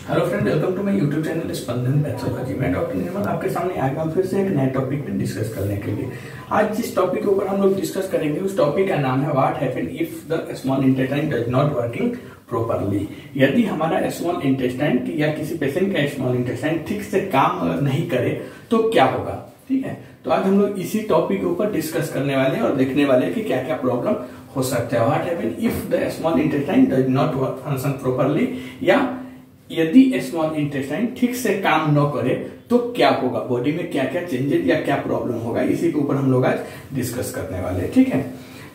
Hello friend, welcome to my YouTube channel Spandan pathology. मैं doctor Nirmal आपके सामने आ गया हूं फिर से एक नए टॉपिक पे डिस्कस करने के लिए। आज जिस टॉपिक के ऊपर हम लोग डिस्कस करेंगे उस टॉपिक का नाम है what happen if the small intestine does not working properly. यदि हमारा स्मॉल इंटेस्टाइन या किसी पेशेंट का स्मॉल इंटेस्टाइन ठीक से काम नहीं करे तो क्या होगा। ठीक है, तो आज हम लोग इसी टॉपिक के ऊपर डिस्कस करने वाले हैं और देखने वाले हैं कि क्या क्या प्रॉब्लम हो सकता है। What happen if the small intestine does not function properly, या यदि स्मॉल इंटेस्टाइन ठीक से काम न करे तो क्या होगा, बॉडी में क्या क्या चेंजेस या क्या प्रॉब्लम होगा, इसी के ऊपर हम लोग आज डिस्कस करने वाले हैं। ठीक है,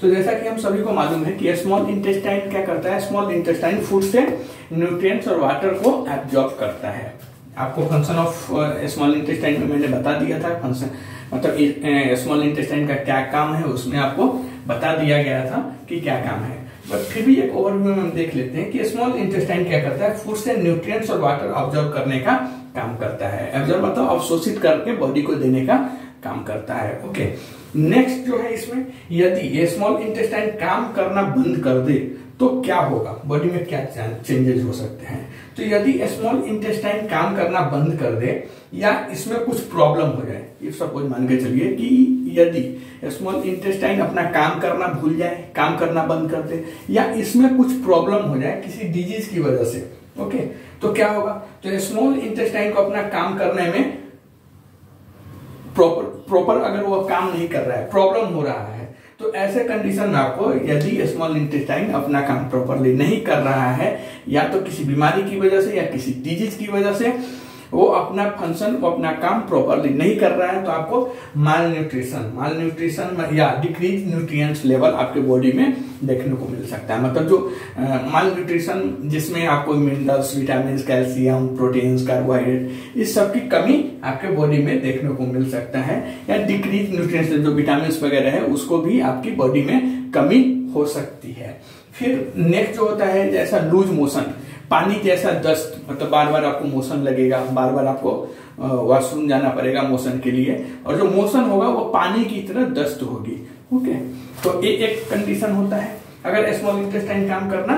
तो जैसा कि हम सभी को मालूम है कि स्मॉल इंटेस्टाइन क्या करता है, स्मॉल इंटेस्टाइन फूड से न्यूट्रिएंट्स और वाटर को एब्जॉर्ब करता है। आपको फंक्शन ऑफ स्मॉल इंटेस्टाइन में मैंने बता दिया था, फंक्शन मतलब स्मॉल इंटेस्टाइन का क्या काम है उसमें आपको बता दिया गया था कि क्या काम है। बट फिर भी एक ओवरव्यू में हम देख लेते हैं कि स्मॉल इंटेस्टाइन क्या करता है, फूड से न्यूट्रिएंट्स और वाटर ऑब्जर्व करने का काम करता है। ऑब्जर्व मतलब अवशोषित करके बॉडी को देने का काम करता है। ओके, नेक्स्ट जो है इसमें, यदि ये स्मॉल इंटेस्टाइन काम करना बंद कर दे तो क्या होगा, बॉडी में क्या चेंजेस हो सकते हैं। तो यदि स्मॉल इंटेस्टाइन काम करना बंद कर दे या इसमें कुछ प्रॉब्लम हो जाए, इफ सपोज मान के चलिए कि यदि स्मॉल इंटेस्टाइन अपना काम करना भूल जाए, काम करना बंद कर दे, या इसमें कुछ प्रॉब्लम हो जाए किसी डिजीज की वजह से, ओके, तो क्या होगा। तो स्मॉल इंटेस्टाइन को अपना काम करने में प्रॉपर अगर वो काम नहीं कर रहा है, प्रॉब्लम हो रहा है, तो ऐसे कंडीशन में आपको, यदि स्मॉल इंटेस्टाइन अपना काम प्रॉपरली नहीं कर रहा है, या तो किसी बीमारी की वजह से या किसी डिजीज की वजह से वो अपना फंक्शन, वो अपना काम प्रॉपरली नहीं कर रहा है, तो आपको मालन्यूट्रिशन या डिक्रीज न्यूट्रिएंट्स लेवल आपके बॉडी में देखने को मिल सकता है। मतलब जो मालन्यूट्रिशन जिसमें आपको minerals, vitamin, calcium, proteins, carbohydrate, इस सब की कमी आपके बॉडी में देखने को मिल सकता है, या डिक्रीज न्यूट्रिएंट्स जो विटामिन वगैरह है उसको भी आपकी बॉडी में कमी हो सकती है। फिर नेक्स्ट जो होता है जैसा लूज मोशन, पानी जैसा दस्त, मतलब बार बार आपको मोशन लगेगा, बार बार आपको वॉशरूम जाना पड़ेगा मोशन के लिए, और जो मोशन होगा वो पानी की तरह दस्त होगी। ओके, तो ये एक कंडीशन होता है। अगर स्मॉल इंटेस्टाइन काम करना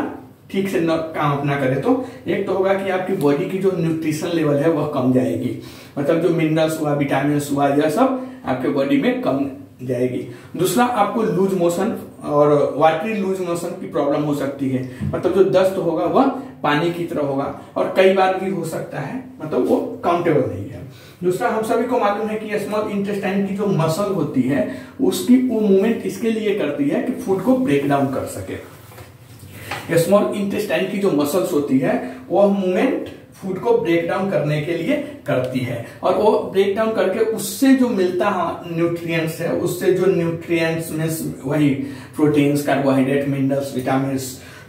ठीक से काम अपना करे तो एक तो होगा कि आपकी बॉडी की जो न्यूट्रिशन लेवल है वह कम जाएगी, मतलब जो मिनरल्स हुआ, विटामिन हुआ, यह सब आपके बॉडी में कम जाएगी। दूसरा, आपको लूज मोशन और वाटरी लूज मोशन की प्रॉब्लम हो सकती है, मतलब जो दस्त होगा वह पानी की तरह होगा और कई बार भी हो सकता है, मतलब वो काउंटेबल नहीं है। दूसरा, हम सभी को मालूम है कि स्मॉल इंटेस्टाइन की जो मसल होती है उसकी वो मूवमेंट इसके लिए करती है कि फूड को ब्रेक डाउन कर सके। स्मॉल इंटेस्टाइन की जो मसल्स होती है वह मूवमेंट फूड को ब्रेक डाउन करने के लिए करती है, और वो ब्रेक डाउन करके उससे जो मिलता है न्यूट्रिएंट्स है, उससे जो न्यूट्रिएंट्स में वही प्रोटीन्स, कार्बोहाइड्रेट, मिनरल्स, विटामिन,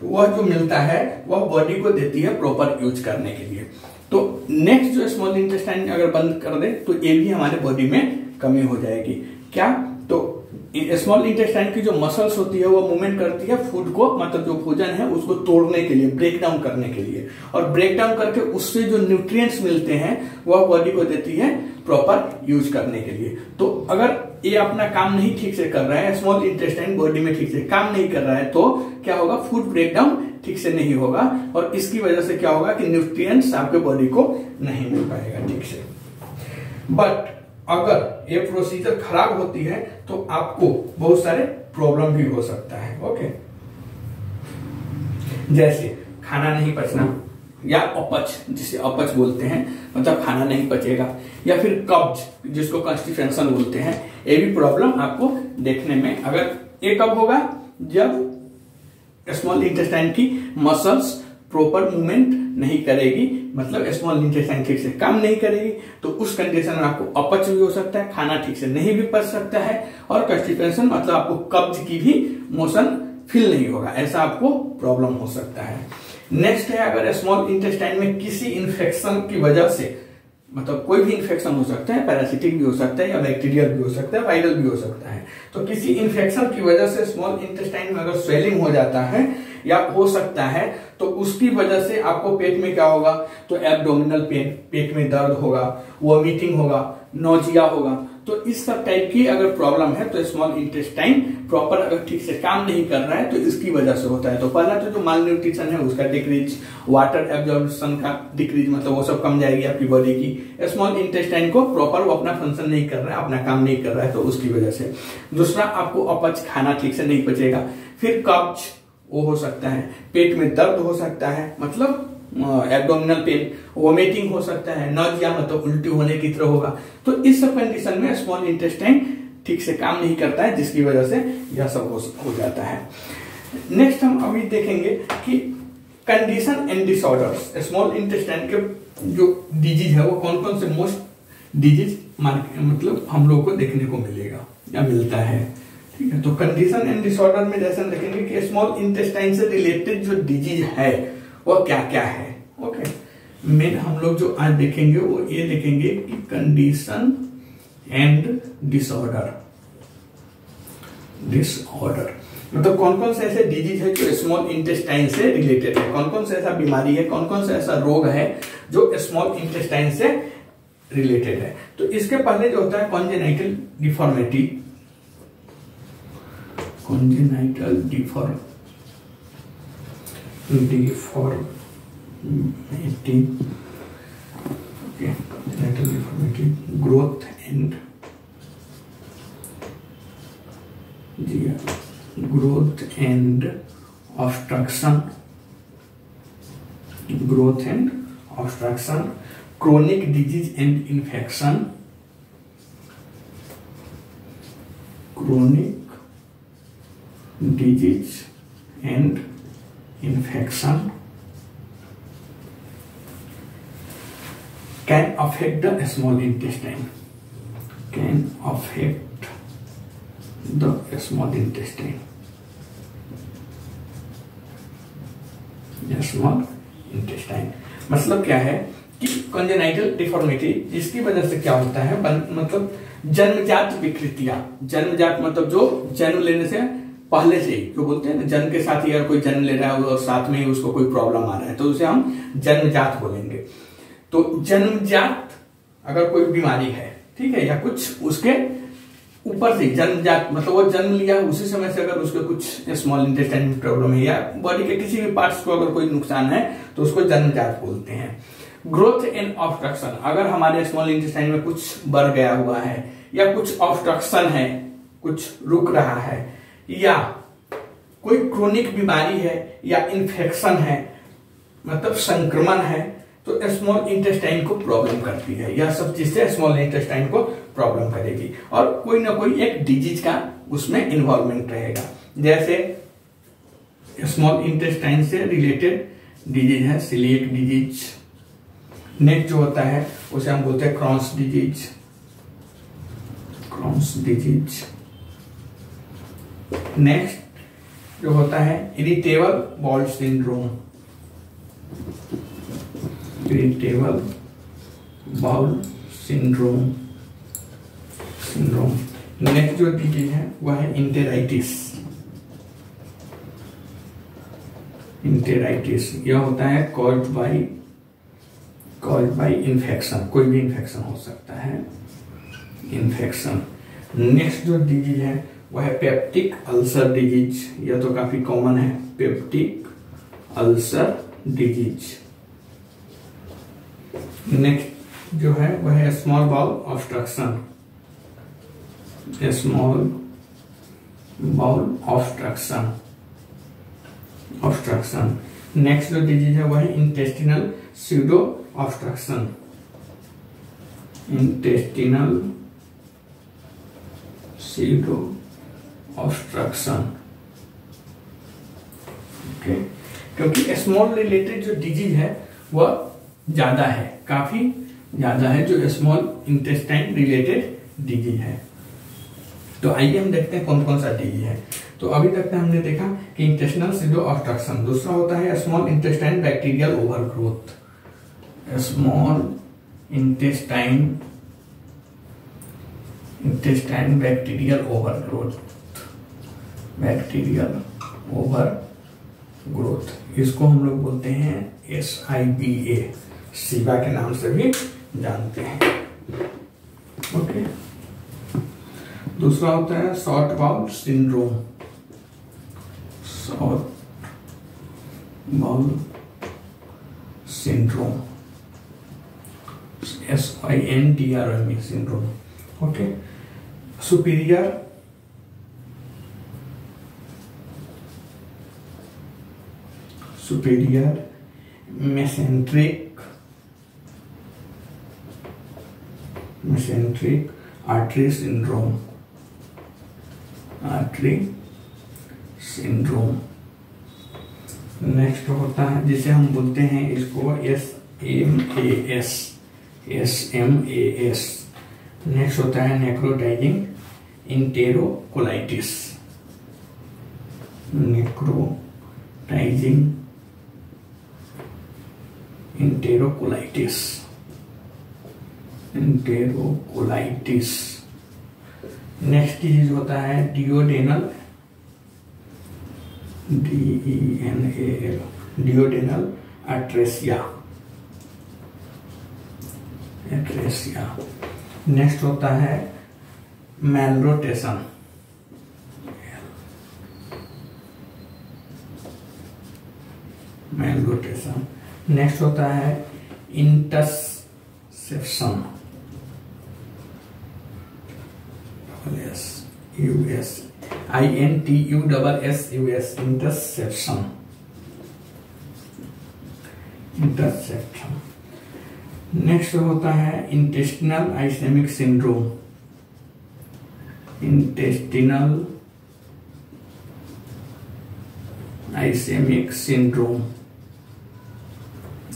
वह जो मिलता है वह बॉडी को देती है प्रॉपर यूज करने के लिए। तो नेक्स्ट जो स्मॉल इंटेस्टाइन अगर बंद कर दे तो ये भी हमारे बॉडी में कमी हो जाएगी। क्या, तो स्मॉल इंटेस्टाइन की जो मसल्स होती है वो मूवमेंट करती है फूड को, मतलब जो भोजन है उसको तोड़ने के लिए, ब्रेक डाउन करने के लिए, और ब्रेक डाउन करके उससे जो न्यूट्रिएंट्स मिलते हैं वह बॉडी को देती है प्रॉपर यूज करने के लिए। तो अगर ये अपना काम नहीं ठीक से कर रहा है, स्मॉल इंटेस्टाइन बॉडी में ठीक से काम नहीं कर रहा है, तो क्या होगा, फूड ब्रेक डाउन ठीक से नहीं होगा, और इसकी वजह से क्या होगा कि न्यूट्रिएंट्स आपके बॉडी को नहीं मिल पाएगा ठीक से। बट अगर ये प्रोसीजर खराब होती है तो आपको बहुत सारे प्रॉब्लम भी हो सकता है। ओके, जैसे खाना नहीं पचना, या अपच, जिसे अपच बोलते हैं, मतलब खाना नहीं पचेगा, या फिर कब्ज जिसको कॉन्स्टिपेशन बोलते हैं, ये भी प्रॉब्लम आपको देखने में। अगर ये कब होगा, जब स्मॉल इंटेस्टाइन की मसल्स प्रॉपर मूवमेंट नहीं करेगी, मतलब स्मॉल इंटेस्टाइन ठीक से काम नहीं करेगी, तो उस कंडीशन में आपको अपच भी हो सकता है, खाना ठीक से नहीं भी पच सकता है, और कॉन्स्टिपेशन मतलब आपको कब्ज की भी मोशन फील नहीं होगा, ऐसा आपको प्रॉब्लम हो सकता है। नेक्स्ट है, अगर स्मॉल इंटेस्टाइन में किसी इन्फेक्शन की वजह से, मतलब कोई भी इन्फेक्शन हो सकता है, पैरासिटिक भी हो सकता है, या बैक्टीरियल भी हो सकता है, वायरल भी हो सकता है, तो किसी इन्फेक्शन की वजह से स्मॉल इंटेस्टाइन में अगर स्वेलिंग हो जाता है या हो सकता है, तो उसकी वजह से आपको पेट में क्या होगा, तो एब्डोमिनल पेन, पेट में दर्द होगा, वोमिटिंग होगा, नोजिया होगा, तो इस सब टाइप की अगर प्रॉब्लम है तो स्मॉल इंटेस्टाइन प्रॉपर अगर ठीक से काम नहीं कर रहा है तो इसकी वजह से होता है। तो पहला तो जो माल न्यूट्रिशन है उसका डिक्रीज, वाटर एब्जॉर्प्शन का डिक्रीज, मतलब वो सब कम जाएगी आपकी बॉडी की। स्मॉल इंटेस्टाइन को प्रॉपर वो अपना फंक्शन नहीं कर रहा है, अपना काम नहीं कर रहा है, तो उसकी वजह से। दूसरा, आपको अपच, खाना ठीक से नहीं पचेगा। फिर कब्ज वो हो सकता है, पेट में दर्द हो सकता है, मतलब एब्डोमिनल पेन, वोमिटिंग हो सकता है, नौजिया मतलब उल्टी होने की तरह होगा। तो इस सब कंडीशन में स्मॉल इंटेस्टाइन ठीक से काम नहीं करता है, जिसकी वजह से यह सब हो जाता है। नेक्स्ट हम अभी देखेंगे कि condition and disorders, small intestine के जो डिजीज है वो कौन कौन से मोस्ट डिजीज मतलब हम लोग को देखने को मिलेगा या मिलता है। ठीक है, तो कंडीशन एंड डिसऑर्डर में जैसे हम देखेंगे कि स्मॉल इंटेस्टाइन से रिलेटेड जो डिजीज है वो क्या क्या है। ओके, मेन हम लोग जो आज देखेंगे वो ये देखेंगे कि कंडीशन एंड डिसऑर्डर। मतलब कौन कौन से ऐसे डिजीज है जो स्मॉल इंटेस्टाइन से रिलेटेड है, कौन कौन से ऐसा बीमारी है, कौन कौन से ऐसा रोग है जो स्मॉल इंटेस्टाइन से रिलेटेड है। तो इसके पहले जो होता है congenital deformity, congenital deformity, okay, genital deformity, growth and obstruction, chronic disease and infection, can affect the small intestine. मतलब क्या है कि कॉन्जेनाइटल डिफॉर्मिटी, इसकी वजह से क्या होता है, मतलब जन्मजात विकृतियां। जन्मजात मतलब जो जन्म लेने से पहले से ही, जो बोलते हैं ना जन्म के साथ ही अगर कोई जन्म ले रहा है और साथ में ही उसको कोई प्रॉब्लम आ रहा है तो उसे हम जन्मजात बोलेंगे। तो जन्मजात अगर कोई बीमारी है, ठीक है, या कुछ उसके ऊपर से जन्मजात मतलब वो जन्म लिया उसी समय से अगर उसके कुछ स्मॉल इंटेस्टाइन में प्रॉब्लम है या बॉडी के किसी भी पार्ट्स को अगर कोई नुकसान है तो उसको जन्मजात बोलते हैं। ग्रोथ एंड ऑब्स्ट्रक्शन, अगर हमारे स्मॉल इंटेस्टाइन में कुछ बढ़ गया हुआ है या कुछ ऑब्स्ट्रक्शन है, कुछ रुक रहा है, या कोई क्रोनिक बीमारी है या इन्फेक्शन है, मतलब संक्रमण है, तो स्मॉल इंटेस्टाइन को प्रॉब्लम करती है। यह सब चीजें स्मॉल इंटेस्टाइन को प्रॉब्लम करेगी और कोई ना कोई एक डिजीज का उसमें इन्वॉल्वमेंट रहेगा। जैसे स्मॉल इंटेस्टाइन से रिलेटेड डिजीज है सीलिएक डिजीज। नेक्स्ट जो होता है उसे हम बोलते हैं क्रॉन्स डिजीज। नेक्स्ट जो होता है इरिटेबल बाउल सिंड्रोम। नेक्स्ट जो डिजीज है वह है इंटेराइटिस। यह होता है कॉज्ड बाय इन्फेक्शन, कोई भी इन्फेक्शन हो सकता है, इन्फेक्शन। नेक्स्ट जो डिजीज है वह है पेप्टिक अल्सर डिजीज। यह तो काफी कॉमन है, पेप्टिक अल्सर डिजीज। नेक्स्ट जो है वह है स्मॉल बाउल ऑब्स्ट्रक्शन। नेक्स्ट जो डिजीज है वह है इंटेस्टिनल स्यूडो ऑब्स्ट्रक्शन। ओके, क्योंकि स्मॉल रिलेटेड जो डिजीज है वह ज्यादा है, काफी ज्यादा है जो स्मॉल इंटेस्टाइन रिलेटेड डिजीज है। तो आइए हम देखते हैं कौन कौन सा डिजीज है। तो अभी तक हमने देखा कि इंटेस्टिनल स्यूडो ऑब्स्ट्रक्शन, दूसरा होता है small intestine bacterial overgrowth. Small intestine bacterial overgrowth, इसको हम लोग बोलते हैं SIBA, सीबा के नाम से भी जानते हैं। ओके, दूसरा होता है short bowel syndrome, short bowel syndrome, SINDROME syndrome. Okay, superior mesenteric artery syndrome. Next होता है जिसे हम बोलते हैं इसको SMAS। नेक्स्ट होता है नेक्रोटाइजिंग इंटेरोकोलाइटिस, इंटेरोकोलाइटिस। नेक्स्ट डिजीज होता है डियोडेनल, DENAL, डियोडेनल एट्रेसिया। नेक्स्ट होता है मैलरोटेशन, नेक्स्ट होता है इंटरसेप्शन, इंटरसेप्शन। नेक्स्ट होता है इंटेस्टिनल आइसेमिक सिंड्रोम,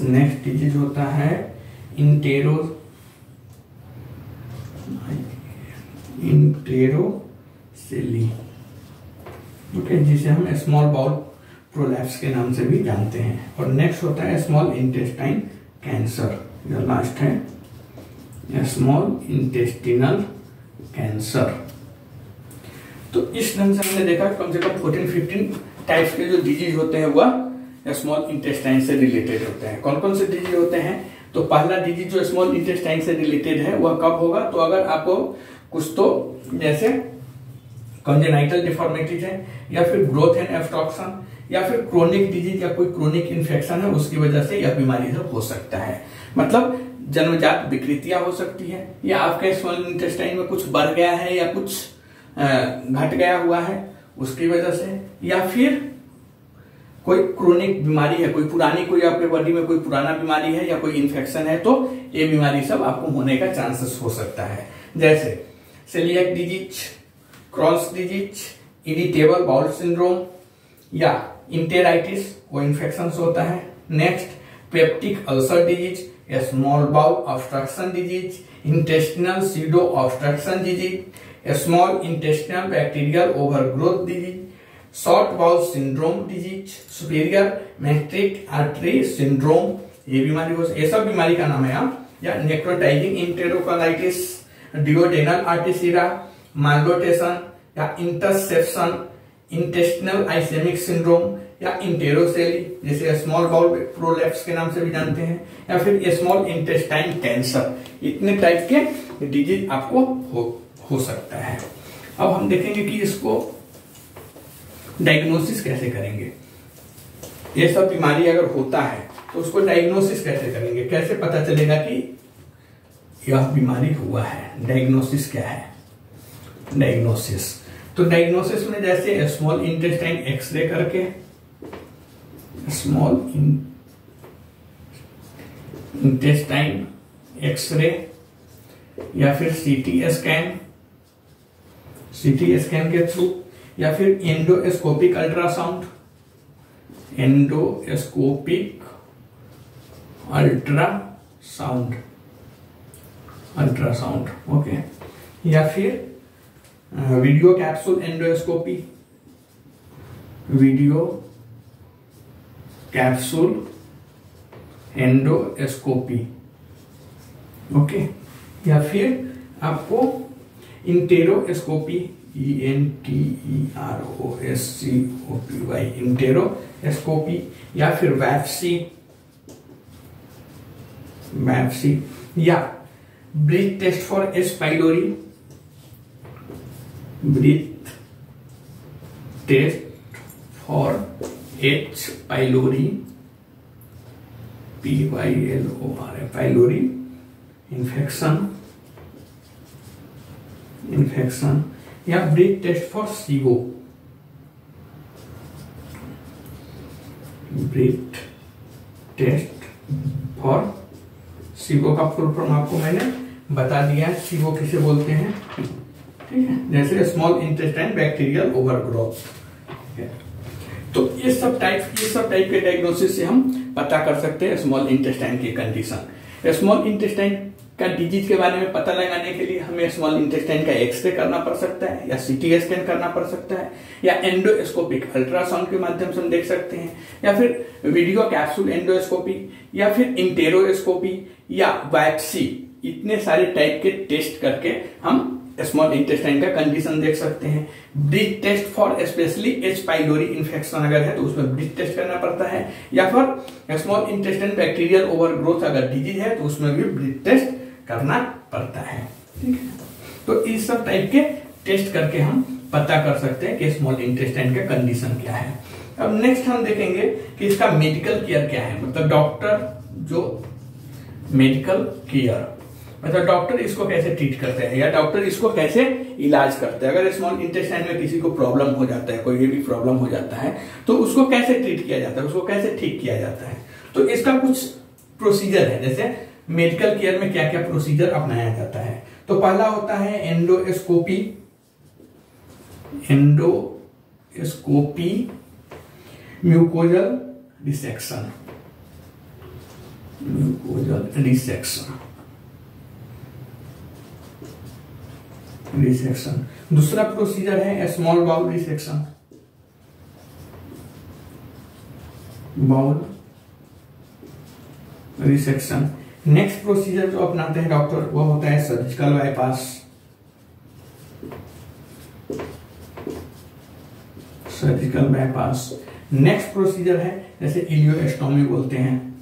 नेक्स्ट डिजीज होता है इंटेरोसेली, ओके, जिसे हम स्मॉल बाउल प्रोलैप्स के नाम से भी जानते हैं। और नेक्स्ट होता है स्मॉल इंटेस्टाइन कैंसर, जो लास्ट है स्मॉल इंटेस्टिनल कैंसर। तो इस ढंग से हमने देखा कम से कम 14-15 टाइप्स के जो डिजीज होते हैं वह स्मॉल इंटेस्टाइन से रिलेटेड होते हैं। कौन कौन से डिजीज होते हैं? तो पहला डिजीज जो स्मॉल इंटेस्टाइन से रिलेटेड है वह कब होगा? तो अगर आपको कुछ तो जैसे कंजेनाइटल डिफॉर्मिटीज है, या फिर ग्रोथ एंड ऑब्स्ट्रक्शन, या फिर क्रोनिक डिजीज या कोई क्रोनिक इन्फेक्शन है, उसकी वजह से यह बीमारी सब हो सकता है। मतलब जन्मजात विकृतियां हो सकती है, या आपके स्मॉल इंटेस्टाइन में कुछ बढ़ गया है या कुछ घट गया हुआ है उसकी वजह से, या फिर कोई क्रोनिक बीमारी है, कोई पुरानी कोई आपके बॉडी में कोई पुराना बीमारी है या कोई इन्फेक्शन है, तो ये बीमारी सब आपको होने का चांसेस हो सकता है। जैसे celiac disease, Crohn's disease, irritable bowel syndrome या इंटेराइटिस, वो इन्फेक्शन होता है। Next peptic ulcer disease, small bowel obstruction disease, intestinal pseudo obstruction disease, small intestinal bacterial overgrowth disease, short bowel syndrome disease, superior mesenteric artery syndrome, ये बीमारी हो, ये सब बीमारी का नाम है आप, या नेक्रोटाइजिंग इंटेरोकोलाइटिस, डियोडेनल आर्टिसीरा, मैलरोटेशन या इंटरसेप्शन, इंटेस्टिनल आइसेमिक सिंड्रोम या इंटेरोसेली, जिसे स्मॉल बाउल प्रोलैप्स के नाम से भी जानते हैं, या फिर स्मॉल इंटेस्टाइन कैंसर। इतने टाइप के डिजीज आपको हो सकता है। अब हम देखेंगे कि इसको डायग्नोसिस कैसे करेंगे। ये सब बीमारी अगर होता है तो उसको डायग्नोसिस कैसे करेंगे, कैसे पता चलेगा कि यह बीमारी हुआ है। डायग्नोसिस क्या है? डायग्नोसिस तो डायग्नोसिस में जैसे स्मॉल इंटेस्टाइन एक्सरे करके, स्मॉल इंटेस्टाइन एक्सरे, या फिर सीटी स्कैन के थ्रू, या फिर एंडोस्कोपिक अल्ट्रासाउंड, ओके, या फिर वीडियो कैप्सूल एंडोस्कोपी, ओके, या फिर आपको इंटेरोस्कोपी, ENTEROSCOPY, इंटेरोस्कोपी, या फिर वैप्सी, या breath test for S pylori, breath test for H. Pylori, PYLORI, pylori infection, या breath test for SIBO, breath test for SIBO का फुल फॉर्म आपको मैंने बता दिया है। SIBO किसे बोलते हैं, ठीक है, जैसे स्मॉल इंटेस्टाइन बैक्टीरियल ओवरग्रोथ। तो ये सब टाइप के डायग्नोसिस से हम पता कर सकते हैं स्मॉल इंटेस्टाइन की कंडीशन। स्मॉल इंटेस्टाइन का डिजीज के बारे में पता लगाने के लिए हमें स्मॉल इंटेस्टाइन का एक्सरे करना पड़ सकता है, या CT स्कैन करना पड़ सकता है, या एंडोस्कोपिक अल्ट्रासाउंड के माध्यम से हम देख सकते हैं, या फिर वीडियो कैप्सूल एंडोस्कोपी, या फिर इंटेरोस्कोपी, या बायोप्सी। इतने सारे टाइप के टेस्ट करके हम स्मॉल इंटेस्टाइन का कंडीशन देख सकते हैं। Breath test for specially H. Pylori infection अगर है तो उसमें ब्रीथ टेस्ट करना पड़ता है, या फिर स्मॉल इंटेस्टाइन बैक्टीरियल ओवरग्रोथ अगर डिजीज है तो उसमें भी ब्रीथ टेस्ट करना पड़ता है, ठीक है। तो इस सब टाइप के टेस्ट करके हम पता कर सकते हैं कि स्मॉल इंटेस्टाइन का कंडीशन क्या है। अब नेक्स्ट हम देखेंगे कि इसका मेडिकल केयर क्या है, मतलब डॉक्टर जो मेडिकल केयर मतलब डॉक्टर इसको कैसे ट्रीट करते हैं, या डॉक्टर इसको कैसे इलाज करते हैं। अगर स्मॉल इंटेस्टाइन में किसी को प्रॉब्लम हो जाता है, कोई भी प्रॉब्लम हो जाता है, तो उसको कैसे ट्रीट किया जाता है, उसको कैसे ठीक किया जाता है। तो इसका कुछ प्रोसीजर है, जैसे मेडिकल केयर में क्या क्या प्रोसीजर अपनाया जाता है। तो पहला होता है एंडोस्कोपी, म्यूकोजल डिसेक्शन, दूसरा प्रोसीजर है small bowel dissection, next procedure जो अपनाते हैं डॉक्टर वो होता है सर्जिकल बाईपास। नेक्स्ट प्रोसीजर है जैसे इलियोस्टोमी बोलते हैं,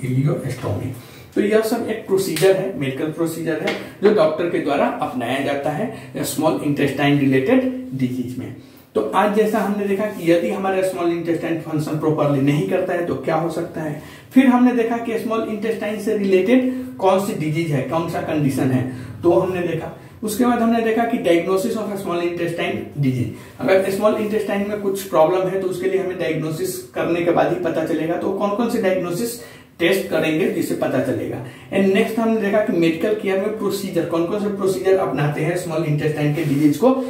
इलियोस्टोमी। तो यह सब एक प्रोसीजर है, मेडिकल प्रोसीजर है जो डॉक्टर के द्वारा अपनाया जाता है स्मॉल इंटेस्टाइन रिलेटेड डिजीज में। तो आज जैसा हमने देखा कि यदि हमारा स्मॉल इंटेस्टाइन फंक्शन प्रॉपरली नहीं करता है तो क्या हो सकता है। फिर हमने देखा कि स्मॉल इंटेस्टाइन से रिलेटेड कौन सी डिजीज है, कौन सा कंडीशन है, तो हमने देखा। उसके बाद हमने देखा कि diagnosis of small intestine disease, अगर स्मॉल इंटेस्टाइन में कुछ प्रॉब्लम है तो उसके लिए हमें डायग्नोसिस करने के बाद ही पता चलेगा। तो कौन कौन से डायग्नोसिस टेस्ट करेंगे जिससे पता चलेगा। एंड नेक्स्ट हमने देखा कि मेडिकल केयर में प्रोसीजर, कौन कौन से प्रोसीजर अपनाते हैं स्मॉल इंटेस्टाइन के डिजीज को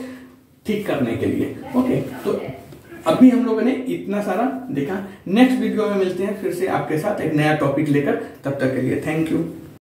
ठीक करने के लिए। ओके, तो अभी हम लोगों ने इतना सारा देखा। नेक्स्ट वीडियो में मिलते हैं फिर से आपके साथ एक नया टॉपिक लेकर, तब तक के लिए थैंक यू।